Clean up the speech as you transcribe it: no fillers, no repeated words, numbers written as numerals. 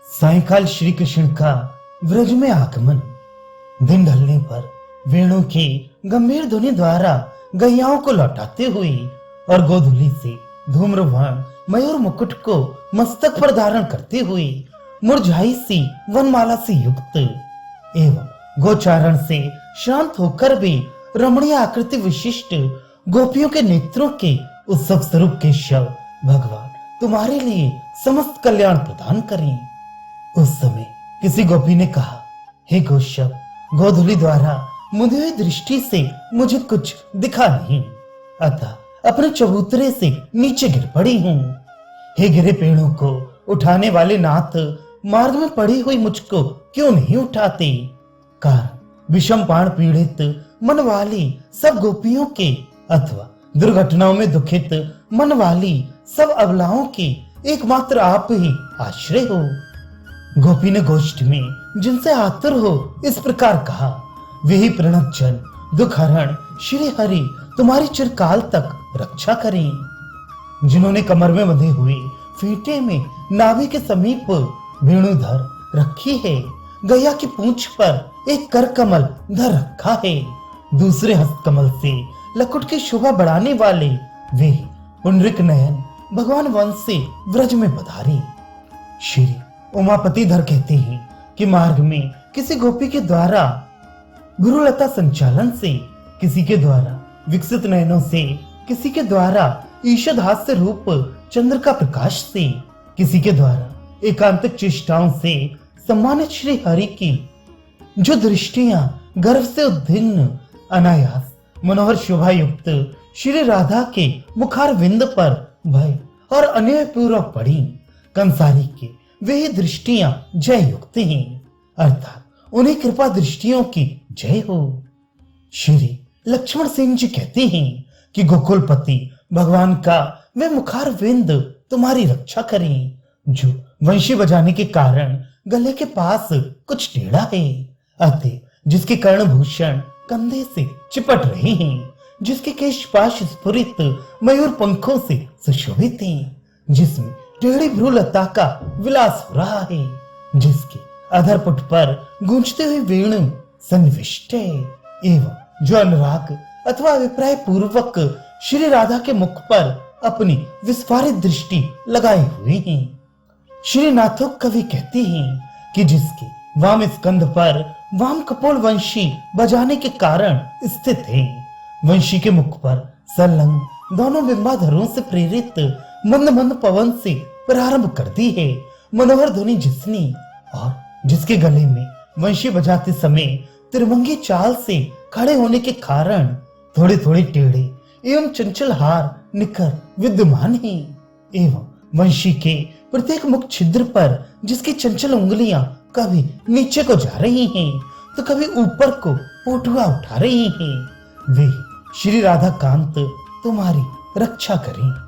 सायंकाल श्री कृष्ण का व्रज में आगमन। दिन ढलने पर वेणु की गंभीर ध्वनि द्वारा गैयाओं को लौटाते हुए और गोधूली से धूम्रवान मयूर मुकुट को मस्तक पर धारण करते हुए मुरझाई सी वनमाला से युक्त एवं गोचारण से शांत होकर भी रमणीय आकृति विशिष्ट गोपियों के नेत्रों के उत्सव स्वरूप के शव भगवान तुम्हारे लिए समस्त कल्याण प्रदान करें। उस समय किसी गोपी ने कहा, हे गोशव, गोधूली द्वारा मुझे हुई दृष्टि से मुझे कुछ दिखा नहीं, अतः अपने चबूतरे से नीचे गिर पड़ी हूँ। हे गिरे पेड़ों को उठाने वाले नाथ, मार्ग में पड़ी हुई मुझको क्यों नहीं उठाते? कारण विषम पाण पीड़ित मन वाली सब गोपियों के अथवा दुर्घटनाओं में दुखित मन वाली सब अबलाओं के एकमात्र आप ही आश्रय हो। गोपी ने गोष्ठ में जिनसे आतुर हो इस प्रकार कहा, वे ही प्रणत जन दुख हरण श्री हरि तुम्हारी चिरकाल तक रक्षा करें। जिन्होंने कमर में बंधे हुए फीटे में नाभि के समीप वेणुधर रखी है, गैया की पूंछ पर एक कर कमल धर रखा है, दूसरे हस्त कमल से लकुट की शोभा बढ़ाने वाले वे पुंडरिक नयन भगवान वंश से व्रज में पधारे। श्री उमापति धर कहते हैं कि मार्ग में किसी गोपी के द्वारा गुरुलता संचालन से, किसी के द्वारा विकसित नयनों से, किसी के द्वारा ईषद हास्य रूप चंद्र का प्रकाश से, किसी के द्वारा एकांतिक चेष्टाओं से सम्मानित श्री हरि की जो दृष्टियां गर्व से उद्विग्न अनायास मनोहर शोभा युक्त श्री राधा के मुखार विंद पर भय और अन्य पूर्वक पड़ी, कंसारी के वे ही दृष्टियां जय युक्त हैं, अर्थात उन्हें कृपा दृष्टियों की जय हो। श्री लक्ष्मण सिंह जी कहते हैं कि गोकुलपति भगवान का वे मुखार विंद तुम्हारी रक्षा करें, जो वंशी बजाने के कारण गले के पास कुछ टेढ़ा है, अतः जिसके कर्णभूषण कंधे से चिपट रहे हैं, जिसके केश पाश स्फुरित मयूर पंखों से सुशोभित हैं, जिसमें टेढ़ी भ्रूलता का विलास हो रहा है, जिसके अधर पुट पर गूंजते हुए वेणु सन्निविष्ट है, एवं जो अनुराग अथवा अभिप्राय पूर्वक श्री राधा के मुख पर अपनी विस्फारित दृष्टि लगाए हुए हैं। श्री नाथोक कवि कहते हैं कि जिसके वाम स्कंध पर वाम कपोल वंशी बजाने के कारण स्थित है, वंशी के मुख पर संलग्न दोनों बिंबाधरों से प्रेरित मंद मंद पवन से प्रारंभ करती है मनोहर ध्वनि जिसने, और जिसके गले में वंशी बजाते समय त्रिभंगी चाल से खड़े होने के कारण थोड़े थोड़े टेढ़े एवं चंचल हार निकर विद्यमान है, एवं वंशी के प्रत्येक मुख छिद्र पर जिसकी चंचल उंगलियां कभी नीचे को जा रही हैं तो कभी ऊपर को पोटुआ उठा रही हैं, वे श्री राधा कांत तुम्हारी रक्षा करें।